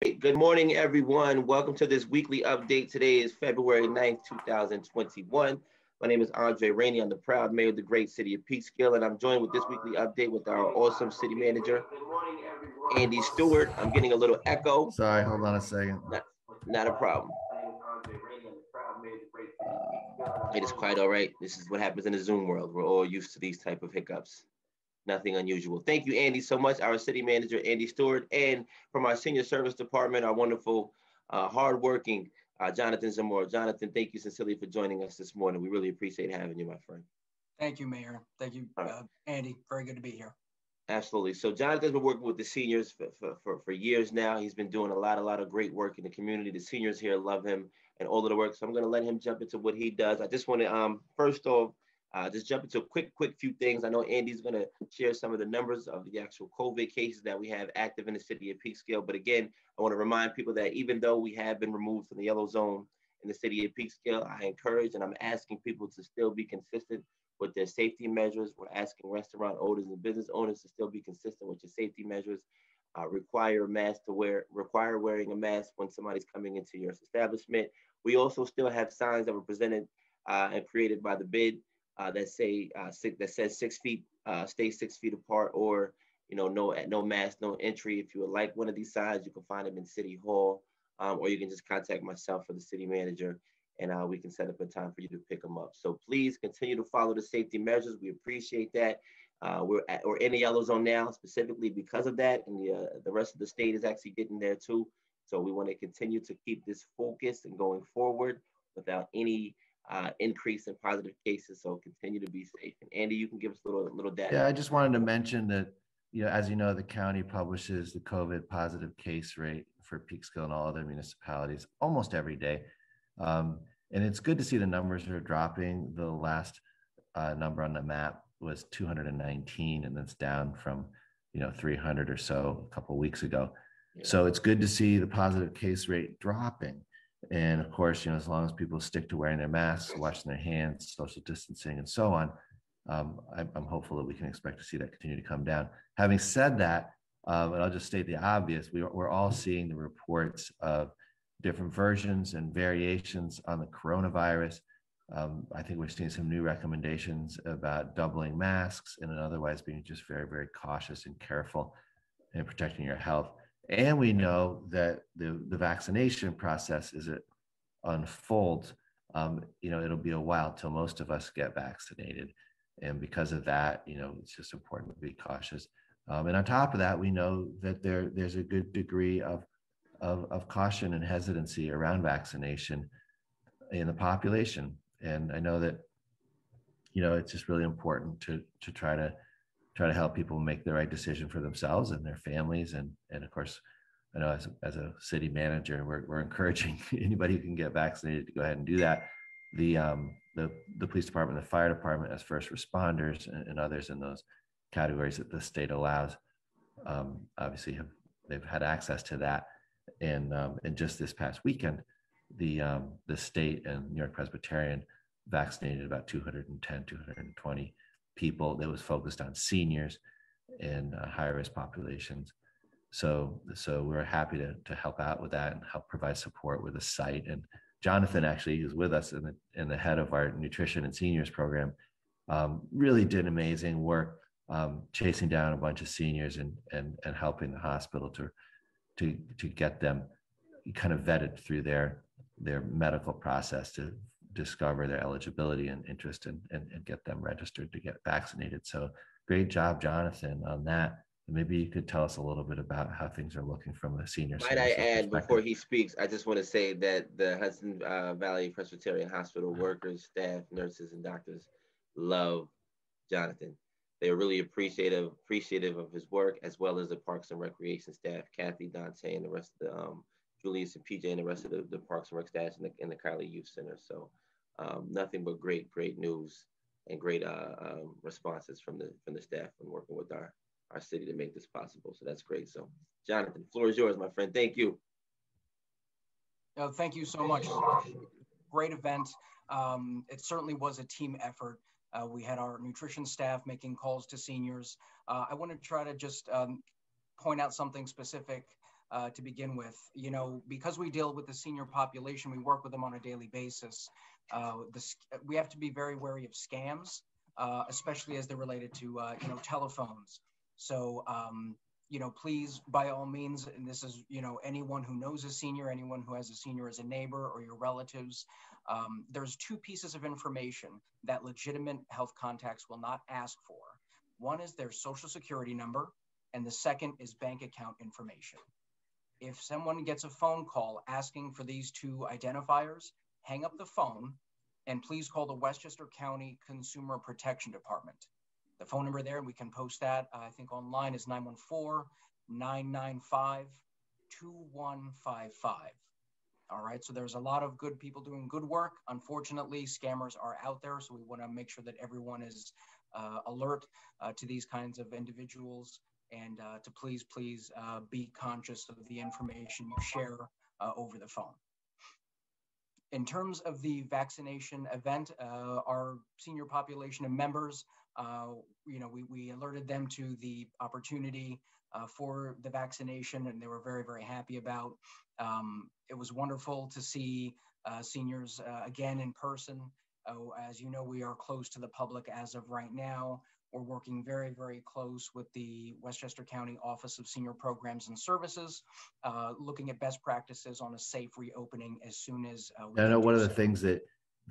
Good morning, everyone. Welcome to this weekly update. Today is February 9th, 2021. My name is Andre Rainey. I'm the proud mayor of the great city of Peekskill, and I'm joined with this weekly update with our awesome city manager, Andy Stewart. I'm getting a little echo. Sorry, hold on a second. Not a problem. It is quite all right. This is what happens in the Zoom world. We're all used to these type of hiccups. Nothing unusual. Thank you, Andy, so much. Our city manager, Andy Stewart, and from our senior service department, our wonderful, hardworking Jonathan Zamorra. Jonathan, thank you sincerely for joining us this morning. We really appreciate having you, my friend. Thank you, Mayor. Thank you, Andy. Very good to be here. Absolutely. So Jonathan's been working with the seniors for years now. He's been doing a lot of great work in the community. The seniors here love him and all of the work. So I'm going to let him jump into what he does. I just want to first off, just jump into a quick few things. I know Andy's going to share some of the numbers of the actual COVID cases that we have active in the city of Peekskill. But again, I want to remind people that even though we have been removed from the yellow zone in the city of Peekskill, I encourage and I'm asking people to still be consistent with their safety measures. We're asking restaurant owners and business owners to still be consistent with your safety measures. Require wearing a mask when somebody's coming into your establishment. We also still have signs that were presented and created by the bid that says 6 feet, stay 6 feet apart, or no mask, no entry. If you would like one of these signs, you can find them in City Hall, or you can just contact myself or the city manager, and we can set up a time for you to pick them up. So please continue to follow the safety measures. We appreciate that. We're in the yellow zone now, specifically because of that, and the rest of the state is actually getting there too. So we want to continue to keep this focused and going forward without any increase in positive cases. So continue to be safe. And Andy, you can give us a little data. Yeah, I just wanted to mention that, as you know, the county publishes the COVID positive case rate for Peekskill and all other municipalities almost every day. And it's good to see the numbers are dropping. The last number on the map was 219, and that's down from 300 or so a couple of weeks ago. Yeah. So it's good to see the positive case rate dropping. And of course, as long as people stick to wearing their masks, washing their hands, social distancing, and so on, I'm hopeful that we can expect to see that continue to come down. Having said that, and I'll just state the obvious, we're all seeing the reports of different versions and variations on the coronavirus. I think we're seeing some new recommendations about doubling masks and otherwise being just very, very cautious and careful in protecting your health. And we know that the vaccination process, as it unfolds, it'll be a while till most of us get vaccinated. And because of that, it's just important to be cautious. And on top of that, we know that there's a good degree of caution and hesitancy around vaccination in the population. And I know that, it's just really important to try to help people make the right decision for themselves and their families. And of course, I know as a city manager, we're encouraging anybody who can get vaccinated to go ahead and do that. The police department, the fire department, as first responders and others in those categories that the state allows, obviously they've had access to that. And just this past weekend, the state and New York Presbyterian vaccinated about 220 people. That was focused on seniors and higher risk populations. So we're happy to help out with that and help provide support with the site. And Jonathan actually is with us and the head of our nutrition and seniors program, really did amazing work chasing down a bunch of seniors and helping the hospital to get them kind of vetted through their medical process to discover their eligibility and interest and get them registered to get vaccinated. So great job, Jonathan, on that. Maybe you could tell us a little bit about how things are looking from a senior services perspective. Might I add, before he speaks, I just want to say that the Hudson Valley Presbyterian Hospital workers, staff, nurses, and doctors love Jonathan. They're really appreciative of his work, as well as the Parks and Recreation staff, Kathy, Dante, and the rest of the Julius and PJ, and the rest of the Parks and Rec staff in the Kylie Youth Center. So nothing but great news and great responses from the staff and working with our city to make this possible. So that's great. So Jonathan, the floor is yours, my friend. Thank you. Thank you so much. Great event. It certainly was a team effort. We had our nutrition staff making calls to seniors. I want to try to just point out something specific to begin with. You know, because we deal with the senior population, we work with them on a daily basis. We have to be very wary of scams, especially as they're related to, you know, telephones. So, you know, please, by all means, and this is, you know, anyone who knows a senior, anyone who has a senior as a neighbor or your relatives, there's two pieces of information that legitimate health contacts will not ask for. One is their social security number, and the second is bank account information. If someone gets a phone call asking for these two identifiers, hang up the phone and please call the Westchester County Consumer Protection Department. The phone number there, and we can post that, I think online, is 914-995-2155. All right, so there's a lot of good people doing good work. Unfortunately, scammers are out there, so we want to make sure that everyone is alert to these kinds of individuals, and to please be conscious of the information you share over the phone. In terms of the vaccination event, our senior population and members, you know, we alerted them to the opportunity for the vaccination, and they were very, very happy about. It was wonderful to see seniors again in person. As you know, we are closed to the public as of right now. We're working very, very close with the Westchester County Office of Senior Programs and Services, looking at best practices on a safe reopening as soon as we I know one of the so. things that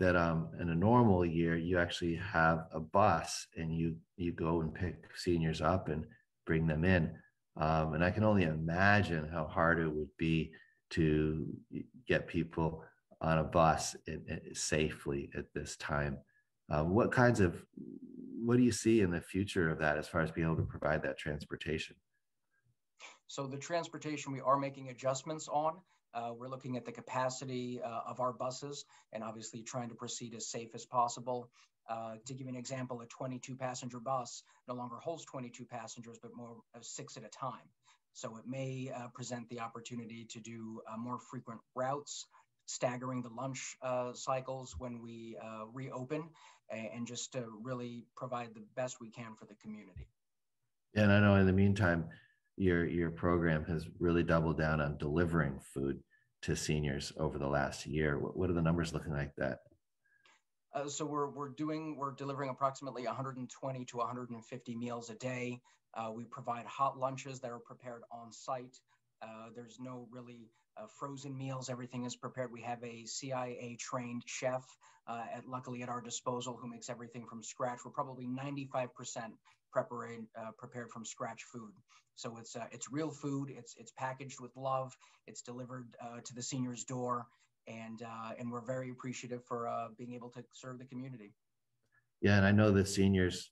in a normal year, you actually have a bus and you go and pick seniors up and bring them in. And I can only imagine how hard it would be to get people on a bus safely at this time. What do you see in the future of that as far as being able to provide that transportation? So the transportation, we are making adjustments on. We're looking at the capacity of our buses and obviously trying to proceed as safe as possible. To give you an example, a 22 passenger bus no longer holds 22 passengers, but more 6 at a time. So it may present the opportunity to do more frequent routes, staggering the lunch cycles when we reopen, and just to really provide the best we can for the community. And I know in the meantime, your program has really doubled down on delivering food to seniors over the last year. What are the numbers looking like that? So we're delivering approximately 120 to 150 meals a day. We provide hot lunches that are prepared on site. There's no really frozen meals. Everything is prepared. We have a CIA trained chef luckily at our disposal who makes everything from scratch. We're probably 95% prepared from scratch food. So it's real food. It's packaged with love. It's delivered to the senior's door, and we're very appreciative for being able to serve the community. Yeah, and I know that seniors,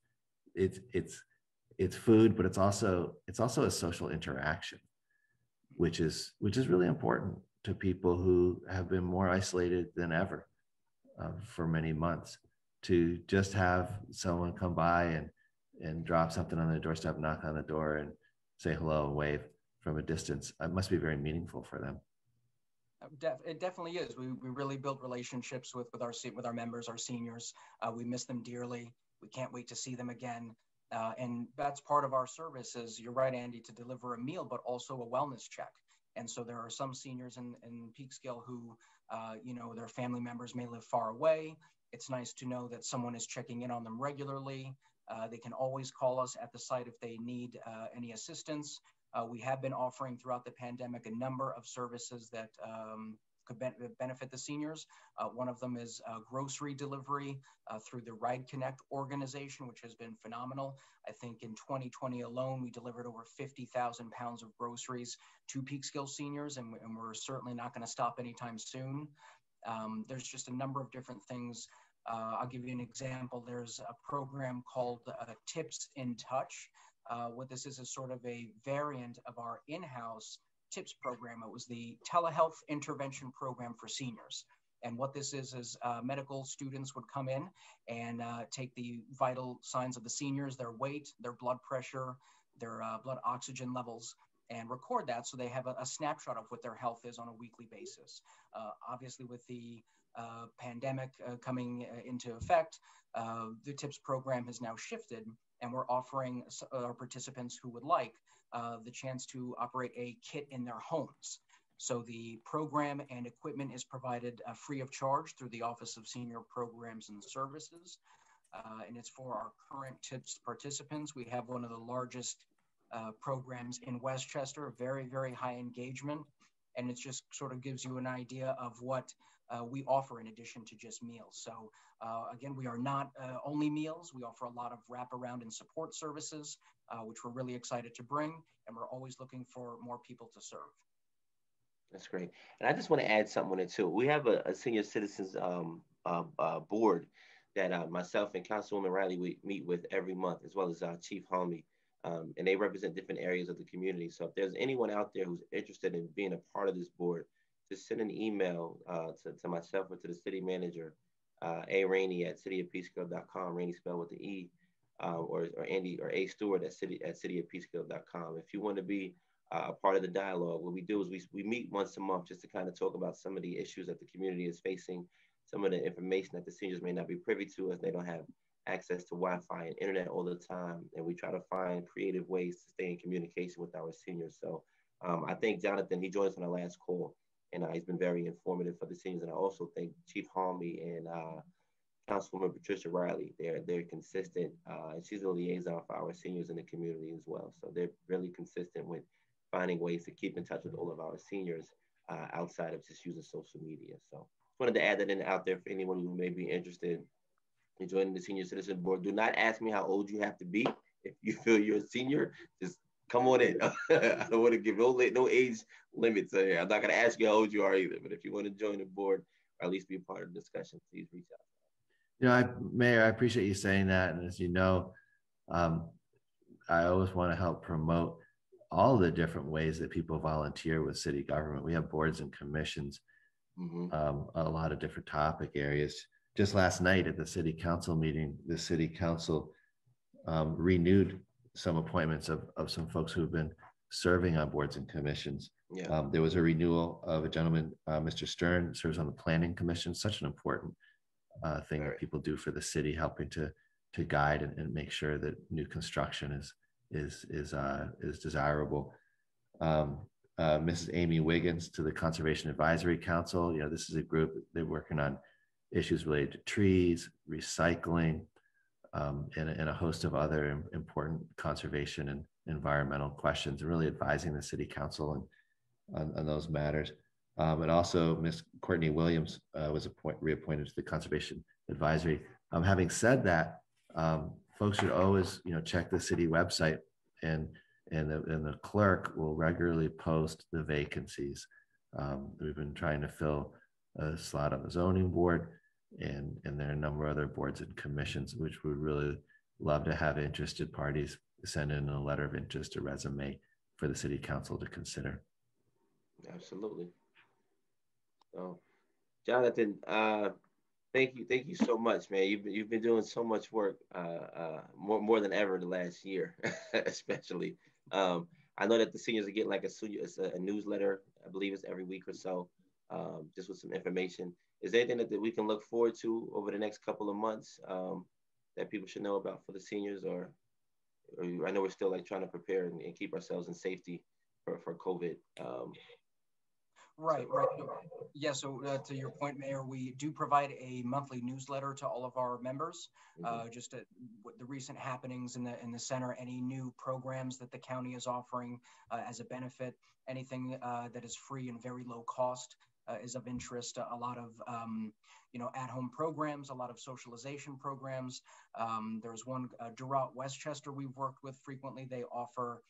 it's food, but it's also a social interaction, which is really important to people who have been more isolated than ever for many months. To just have someone come by and drop something on their doorstep, knock on the door, and say hello and wave from a distance, it must be very meaningful for them. It definitely is. We really build relationships with our members, our seniors. We miss them dearly. We can't wait to see them again. And that's part of our service is, you're right, Andy, to deliver a meal, but also a wellness check. And so there are some seniors in Peekskill who, you know, their family members may live far away. It's nice to know that someone is checking in on them regularly. They can always call us at the site if they need any assistance. We have been offering throughout the pandemic a number of services that could benefit the seniors. One of them is grocery delivery through the Ride Connect organization, which has been phenomenal. I think in 2020 alone, we delivered over 50,000 pounds of groceries to Peekskill seniors, and we're certainly not going to stop anytime soon. There's just a number of different things. I'll give you an example. There's a program called Tips in Touch. What this is sort of a variant of our in-house TIPS program. It was the telehealth intervention program for seniors. And what this is medical students would come in and take the vital signs of the seniors, their weight, their blood pressure, their blood oxygen levels, and record that so they have a snapshot of what their health is on a weekly basis. Obviously, with the pandemic coming into effect, the TIPS program has now shifted, and we're offering our participants who would like the chance to operate a kit in their homes. So the program and equipment is provided free of charge through the Office of Senior Programs and Services. And it's for our current TIPS participants. We have one of the largest programs in Westchester, very, very high engagement. And it just sort of gives you an idea of what we offer in addition to just meals. So again, we are not only meals. We offer a lot of wraparound and support services, which we're really excited to bring. And we're always looking for more people to serve. That's great. And I just want to add something on it too. We have a senior citizens board that myself and Councilwoman Riley we meet with every month, as well as Chief Homey. And they represent different areas of the community. So if there's anyone out there who's interested in being a part of this board, just send an email to myself or to the city manager, Rainey at cityofpeekskill.com, Rainey spelled with the E, or Andy or Stewart at cityofpeekskill.com. If you want to be a part of the dialogue, what we do is we meet once a month just to kind of talk about some of the issues that the community is facing, some of the information that the seniors may not be privy to as they don't have access to Wi-Fi and internet all the time. And we try to find creative ways to stay in communication with our seniors. So I thank Jonathan, he joined us on our last call, and he's been very informative for the seniors. And I also thank Chief Homey and Councilwoman Patricia Riley. They're consistent, and she's a liaison for our seniors in the community as well. So they're really consistent with finding ways to keep in touch with all of our seniors outside of just using social media. So wanted to add that in out there for anyone who may be interested in joining the Senior Citizen Board. Do not ask me how old you have to be. If you feel you're a senior, just come on in. I don't want to give no age limits here. I'm not going to ask you how old you are either, but if you want to join the board or at least be a part of the discussion, please reach out. You know, Mayor, I appreciate you saying that. And as you know, I always want to help promote all the different ways that people volunteer with city government. We have boards and commissions, a lot of different topic areas. Just last night at the city council meeting, the city council renewed some appointments of some folks who've been serving on boards and commissions. Yeah. There was a renewal of a gentleman, Mr. Stern, serves on the planning commission, such an important thing that people do for the city, helping to guide and make sure that new construction is desirable. Mrs. Amy Wiggins to the Conservation Advisory Council. You know, this is a group, they're working on issues related to trees, recycling, and a host of other important conservation and environmental questions, and really advising the city council on those matters. And also Ms. Courtney Williams was reappointed to the Conservation Advisory. Having said that, folks should always, check the city website, and the clerk will regularly post the vacancies. We've been trying to fill a slot on the zoning board, and there are a number of other boards and commissions, which would really love to have interested parties send in a letter of interest, a resume for the city council to consider. Absolutely. So, Jonathan, thank you so much, man. You've been doing so much work, more than ever the last year, especially. I know that the seniors are getting like a newsletter. I believe it's every week or so, just with some information. Is there anything that we can look forward to over the next couple of months that people should know about for the seniors, or I know we're still like trying to prepare and keep ourselves in safety for COVID. Right. Yeah, so to your point, Mayor, we do provide a monthly newsletter to all of our members, just the recent happenings in the center, any new programs that the county is offering as a benefit, anything that is free and very low cost is of interest. A lot of at-home programs, a lot of socialization programs. There's one, Durant Westchester, we've worked with frequently. They offer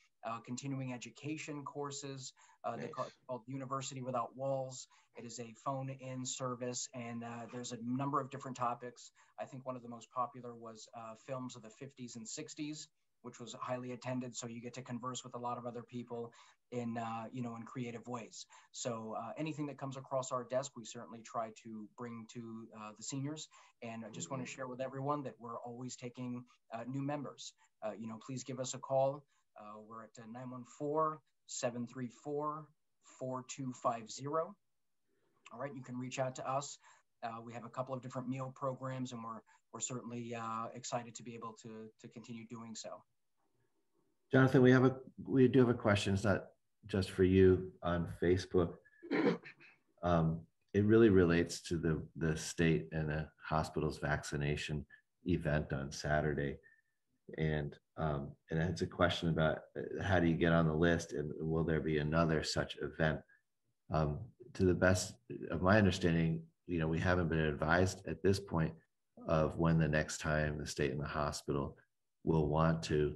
continuing education courses. They're called University Without Walls. It is a phone-in service, and there's a number of different topics. I think one of the most popular was films of the 50s and 60s, which was highly attended. So you get to converse with a lot of other people in creative ways. So anything that comes across our desk, we certainly try to bring to the seniors. And I just want to share with everyone that we're always taking new members. Please give us a call. We're at 914-734-4250. All right, you can reach out to us. We have a couple of different meal programs, and we're certainly excited to be able to continue doing so. Jonathan, we do have a question. It's not just for you on Facebook. It really relates to the state and the hospital's vaccination event on Saturday. And it's a question about how do you get on the list, and will there be another such event? To the best of my understanding, we haven't been advised at this point of when the next time the state and the hospital will want to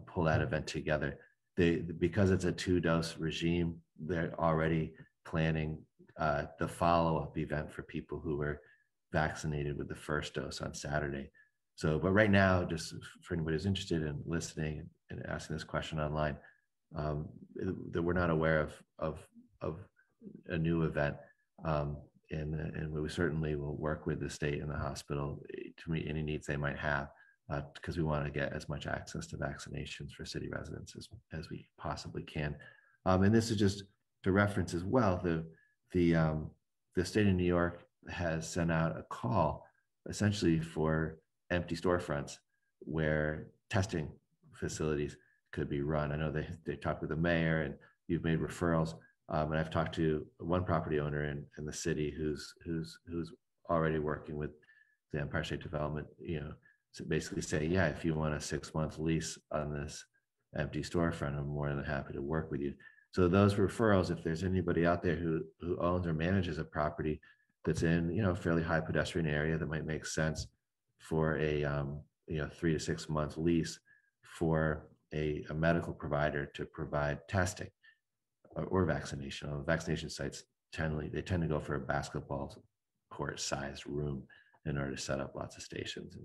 pull that event together. Because it's a 2-dose regime, they're already planning the follow-up event for people who were vaccinated with the first dose on Saturday. So, but right now, just for anybody who's interested in listening and asking this question online, that we're not aware of a new event, and we certainly will work with the state and the hospital to meet any needs they might have, because we want to get as much access to vaccinations for city residents as we possibly can. And this is just to reference as well, the state of New York has sent out a call essentially for empty storefronts where testing facilities could be run. I know they talked with the mayor, and you've made referrals. And I've talked to one property owner in the city who's already working with the Empire State Development, to basically say, yeah, if you want a 6-month lease on this empty storefront, I'm more than happy to work with you. So those referrals, if there's anybody out there who owns or manages a property that's in, a fairly high pedestrian area that might make sense for a 3 to 6 month lease for a medical provider to provide testing or vaccination. Vaccination sites tend to go for a basketball court sized room in order to set up lots of stations,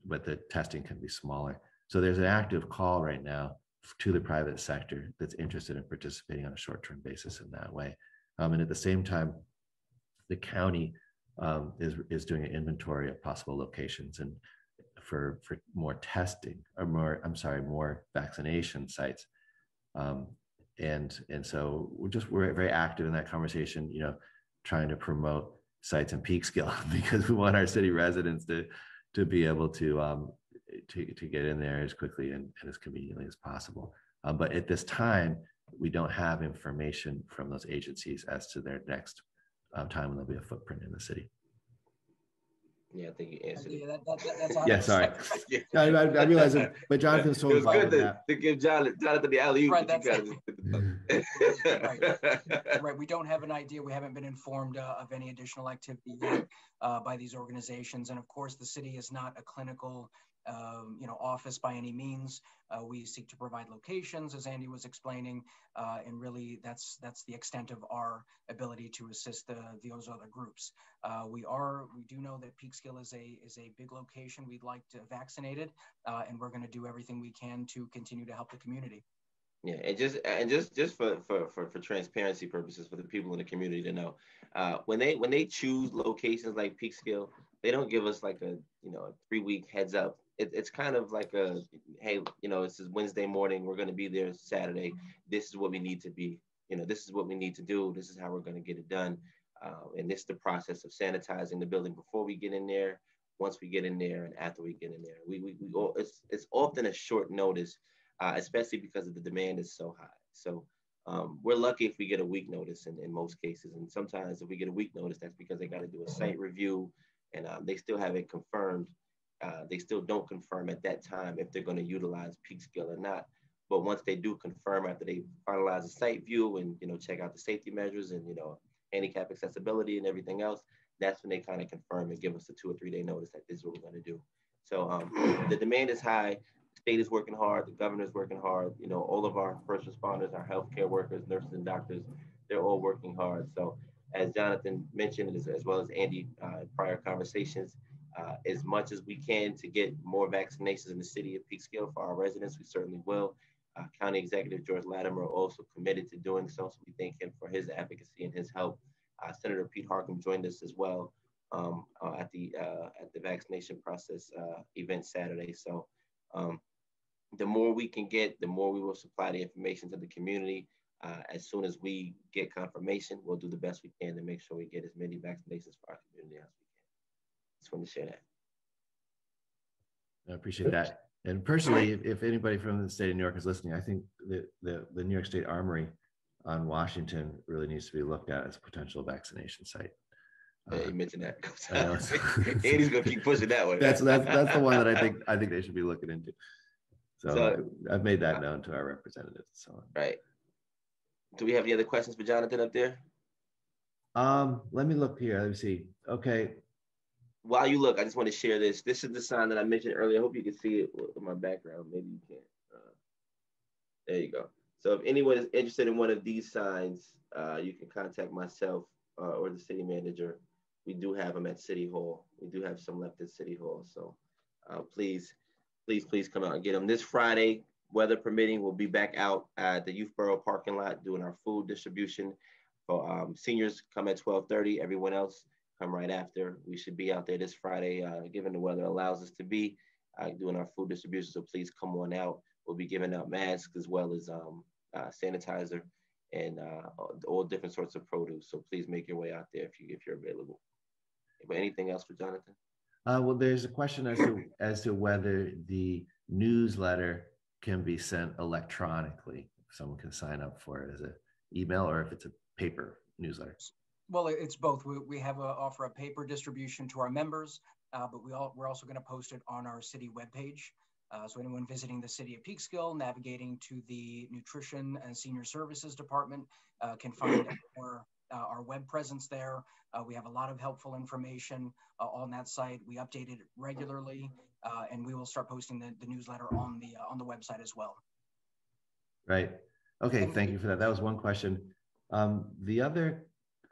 but the testing can be smaller. So there's an active call right now to the private sector that's interested in participating on a short-term basis in that way. And at the same time, the county is doing an inventory of possible locations and for more testing, or more vaccination sites. And so we're very active in that conversation, trying to promote sites in Peekskill because we want our city residents to be able to get in there as quickly and as conveniently as possible. But at this time, we don't have information from those agencies as to their next time when there'll be a footprint in the city. Yeah, I think you answered it. That's yeah, sorry. I realize it, but Jonathan's so involved. It was good to give Jonathan the alley-oop. Right, right. We don't have an idea. We haven't been informed of any additional activity yet by these organizations. And of course, the city is not a clinical office by any means. We seek to provide locations, as Andy was explaining, and really that's the extent of our ability to assist those other groups. We do know that Peekskill is a big location. We'd like to vaccinate it, and we're going to do everything we can to continue to help the community. Yeah, and just for transparency purposes for the people in the community to know, when they choose locations like Peekskill, they don't give us like a 3-week heads up. It's kind of like hey, this is Wednesday morning, we're going to be there Saturday. This is what we need to be. This is what we need to do. This is how we're going to get it done. And this is the process of sanitizing the building before we get in there, once we get in there, and after we get in there. It's often a short notice. Especially because of the demand is so high. So we're lucky if we get a week notice in most cases. And sometimes if we get a week notice, that's because they got to do a site review and they still haven't confirmed. They still don't confirm at that time if they're going to utilize Peekskill or not. But once they do confirm after they finalize the site view and, check out the safety measures and, handicap accessibility and everything else, that's when they kind of confirm and give us a 2 or 3 day notice that this is what we're going to do. So the demand is high. State is working hard, the governor's working hard, all of our first responders, our healthcare workers, nurses and doctors, they're all working hard. So as Jonathan mentioned, as well as Andy in prior conversations, as much as we can to get more vaccinations in the city of Peekskill for our residents, we certainly will. County Executive George Latimer also committed to doing so we thank him for his advocacy and his help. Senator Pete Harkin joined us as well at the vaccination process event Saturday. So the more we can get, the more we will supply the information to the community. As soon as we get confirmation, we'll do the best we can to make sure we get as many vaccinations for our community as we can. Just want to share that. I appreciate that. And personally, if anybody from the state of New York is listening, I think the New York State Armory on Washington really needs to be looked at as a potential vaccination site. You mentioned that. I know. Andy's gonna keep pushing that one. That's the one that I think they should be looking into. So I've made that known to our representatives. So right. Do we have any other questions for Jonathan up there? Let me look here. Let me see. Okay. While you look, I just want to share this. This is the sign that I mentioned earlier. I hope you can see it in my background. Maybe you can't. There you go. So if anyone is interested in one of these signs, you can contact myself or the city manager. We do have them at City Hall. We do have some left at City Hall. So please come out and get them. This Friday, weather permitting, we'll be back out at the Youth Borough parking lot doing our food distribution. For seniors, come at 12:30. Everyone else, come right after. We should be out there this Friday, given the weather allows us to be doing our food distribution. So please come on out. We'll be giving out masks as well as sanitizer and all different sorts of produce. So please make your way out there if you're available. But anything else for Jonathan? Well, there's a question as to whether the newsletter can be sent electronically. If someone can sign up for it as an email or if it's a paper newsletter. Well, it's both. We have offer a paper distribution to our members, but we're also going to post it on our city webpage. So anyone visiting the city of Peekskill, navigating to the Nutrition and Senior Services Department can find our web presence there. We have a lot of helpful information on that site. We update it regularly, and we will start posting the newsletter on the website as well. Right. Okay. Thank you for that. That was one question. The other,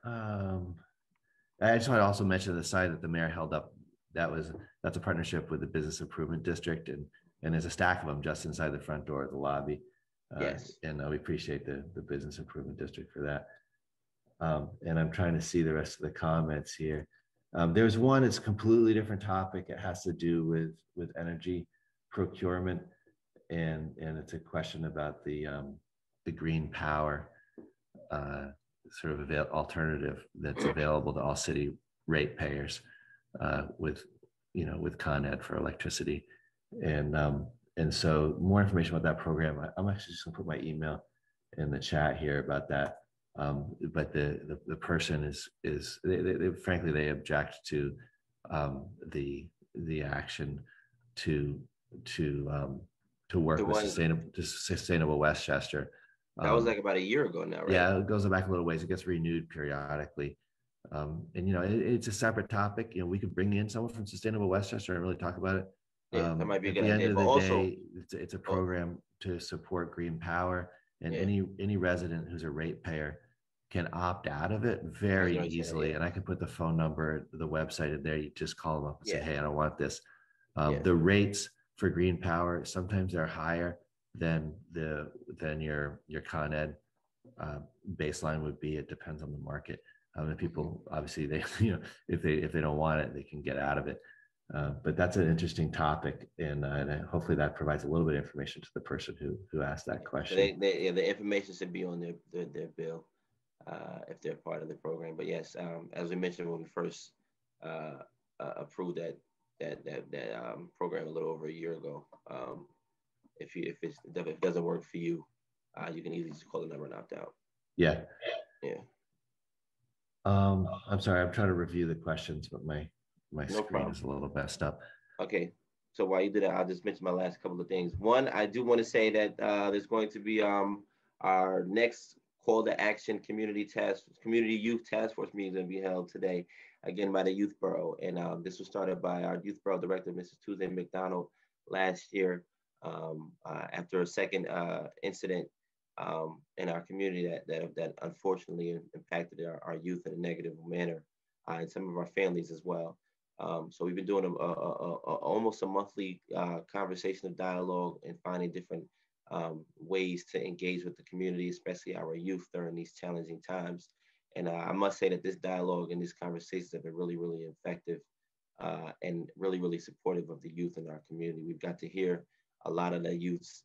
I just want to also mention the sign that the mayor held up. That's a partnership with the Business Improvement District, and there's a stack of them just inside the front door of the lobby. Yes. And we appreciate the Business Improvement District for that. And I'm trying to see the rest of the comments here. There's one, it's a completely different topic. It has to do with energy procurement, and it's a question about the green power sort of alternative that's available to all city ratepayers with Con Ed for electricity. And so more information about that program, I'm actually just gonna put my email in the chat here about that. But the person is frankly, they object to the action to work with Sustainable Westchester. That was like about a year ago now, right? Yeah, it goes back a little ways. It gets renewed periodically. And it's a separate topic. We could bring in someone from Sustainable Westchester and really talk about it. Yeah, that might be a good idea. At the end of the day, it's a program to support green power, and any resident who's a ratepayer can opt out of it very easily. And I can put the phone number, the website in there. You just call them up and say, "Hey, I don't want this." The rates for green power sometimes they're higher than your Con Ed baseline would be. It depends on the market. And people obviously if they don't want it, they can get out of it. But that's an interesting topic, and hopefully that provides a little bit of information to the person who asked that question. The information should be on their bill if they're part of the program. But yes, as we mentioned when we first approved that program a little over a year ago, if it doesn't work for you, you can easily just call the number and opt out. Yeah. Yeah. I'm sorry, I'm trying to review the questions, but my screen is a little messed up. Okay, so while you do that, I'll just mention my last couple of things. One, I do want to say that there's going to be our next call to action community youth task force meeting going to be held today, again by the Youth Borough, and this was started by our Youth Borough Director, Mrs. Tuesday McDonald, last year after a second incident in our community that unfortunately impacted our youth in a negative manner, and some of our families as well. So we've been doing almost a monthly conversation of dialogue and finding different ways to engage with the community, especially our youth during these challenging times. And I must say that this dialogue and these conversations have been really, really effective and really, really supportive of the youth in our community. We've got to hear a lot of the youth's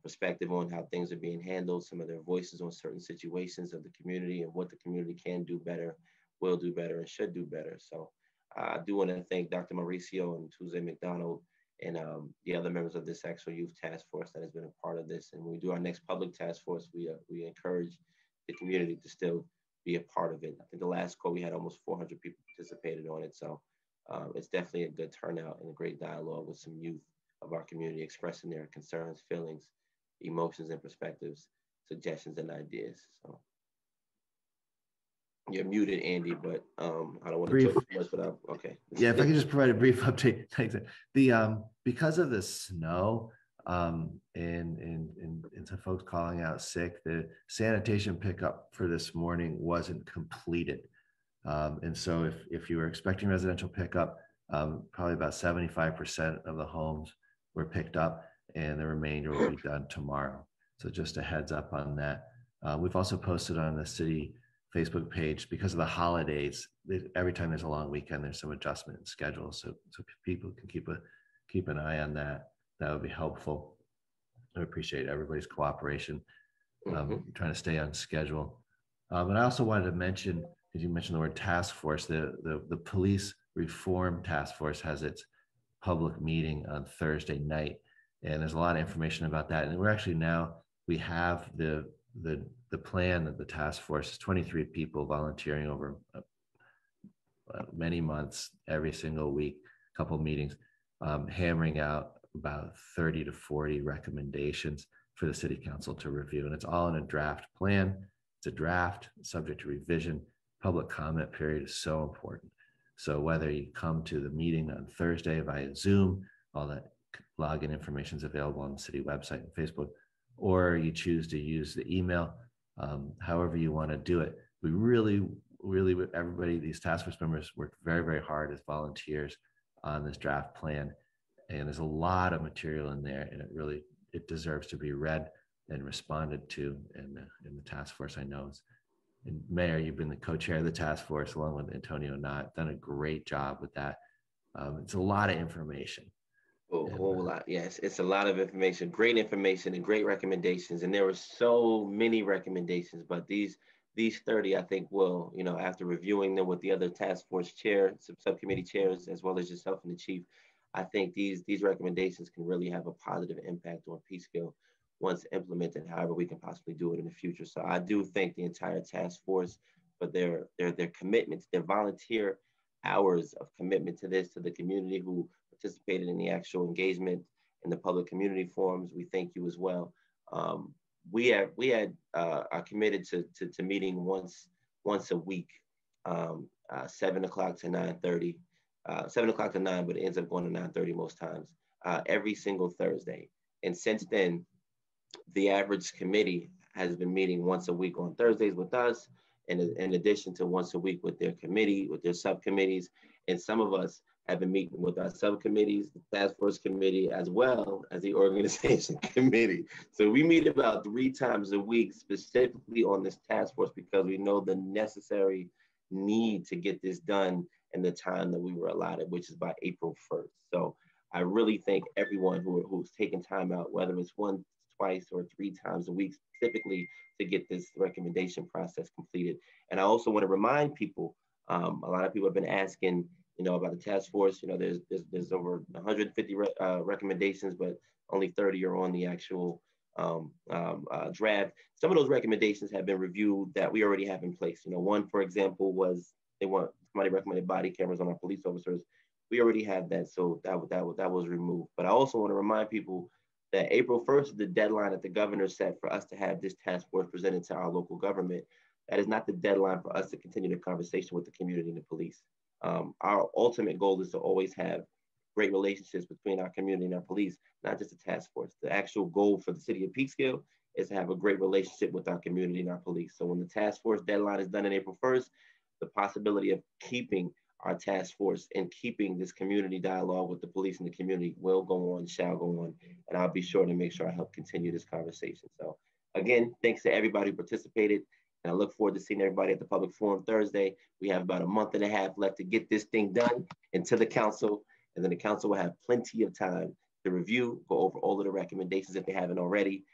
perspective on how things are being handled, some of their voices on certain situations of the community and what the community can do better, will do better, and should do better. So I do want to thank Dr. Mauricio and Tuesday McDonald and the other members of this actual youth task force that has been a part of this. And when we do our next public task force, we encourage the community to still be a part of it. I think the last call we had almost 400 people participated on it. So it's definitely a good turnout and a great dialogue with some youth of our community expressing their concerns, feelings, emotions, and perspectives, suggestions, and ideas. So you're muted, Andy, but I don't want to talk too much, but okay. Yeah, if I could just provide a brief update. The because of the snow and some folks calling out sick, the sanitation pickup for this morning wasn't completed. And so if you were expecting residential pickup, probably about 75% of the homes were picked up, and the remainder will be done tomorrow. So just a heads up on that. We've also posted on the city Facebook page, because of the holidays, every time there's a long weekend, there's some adjustment in schedule. So people can keep an eye on that. That would be helpful. I appreciate everybody's cooperation, trying to stay on schedule. And I also wanted to mention, as you mentioned the word task force, the police reform task force has its public meeting on Thursday night, and there's a lot of information about that. And we have the plan of the task force is 23 people volunteering over many months, every single week, a couple of meetings, hammering out about 30 to 40 recommendations for the city council to review. And it's all in a draft plan. It's a draft subject to revision. Public comment period is so important. So whether you come to the meeting on Thursday via Zoom, all that login information is available on the city website and Facebook, or you choose to use the email, however you want to do it. We really, everybody, these task force members worked very, very hard as volunteers on this draft plan. And there's a lot of material in there, and it deserves to be read and responded to in the task force. I know, and Mayor, you've been the co-chair of the task force along with Antonio Knott, done a great job with that. It's a lot of information. A whole lot. Yes, it's a lot of information, and great recommendations. And there were so many recommendations, but these 30, I think, will, after reviewing them with the other task force chair, subcommittee chairs, as well as yourself and the chief, I think these recommendations can really have a positive impact on Peekskill once implemented, however we can possibly do it in the future. So I do thank the entire task force for their commitments, their volunteer hours of commitment to this, to the community who participated in the actual engagement in the public community forums. We thank you as well. We are committed to meeting once a week, 7 o'clock to 9:30. 7 o'clock to 9, but it ends up going to 9:30 most times, every single Thursday. And since then, the average committee has been meeting once a week on Thursdays with us, in addition to once a week with their committee, with their subcommittees. And some of us have been meeting with our subcommittees, the task force committee, as well as the organization committee. So we meet about 3 times a week specifically on this task force, because we know the necessary need to get this done in the time that we were allotted, which is by April 1st. So I really thank everyone who's taken time out, whether it's once, twice, or 3 times a week, specifically to get this recommendation process completed. And I also want to remind people, a lot of people have been asking, about the task force. There's over 150 recommendations, but only 30 are on the actual draft. Some of those recommendations have been reviewed that we already have in place. One, for example, was somebody recommended body cameras on our police officers. We already had that, so that was removed. But I also want to remind people that April 1st is the deadline that the governor set for us to have this task force presented to our local government. That is not the deadline for us to continue the conversation with the community and the police. Our ultimate goal is to always have great relationships between our community and our police, not just a task force. The actual goal for the city of Peekskill is to have a great relationship with our community and our police. So when the task force deadline is done on April 1st, the possibility of keeping our task force and keeping this community dialogue with the police and the community will go on, shall go on, and I'll be sure to make sure I help continue this conversation. So again, thanks to everybody who participated, and I look forward to seeing everybody at the public forum Thursday. We have about a month and a half left to get this thing done into the council, and then the council will have plenty of time the review, go over all of the recommendations if they haven't already,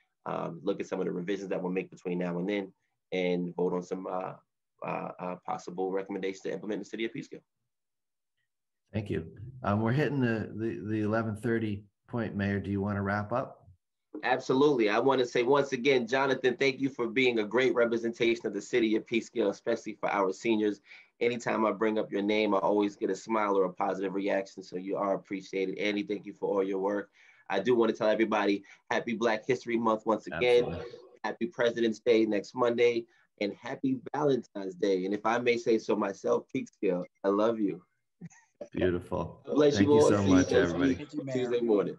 look at some of the revisions that we'll make between now and then, and vote on some possible recommendations to implement in the city of Peekskill. Thank you. We're hitting the 11:30 point, Mayor. Do you want to wrap up? Absolutely. I want to say once again, Jonathan, thank you for being a great representation of the city of Peekskill, especially for our seniors. Anytime I bring up your name, I always get a smile or a positive reaction. So you are appreciated. Andy, thank you for all your work. I do want to tell everybody happy Black History Month once again. Absolutely. Happy President's Day next Monday, and happy Valentine's Day. And if I may say so myself, Peekskill, I love you. Beautiful. Bless Thank you you all. so much, everybody. Tuesday morning.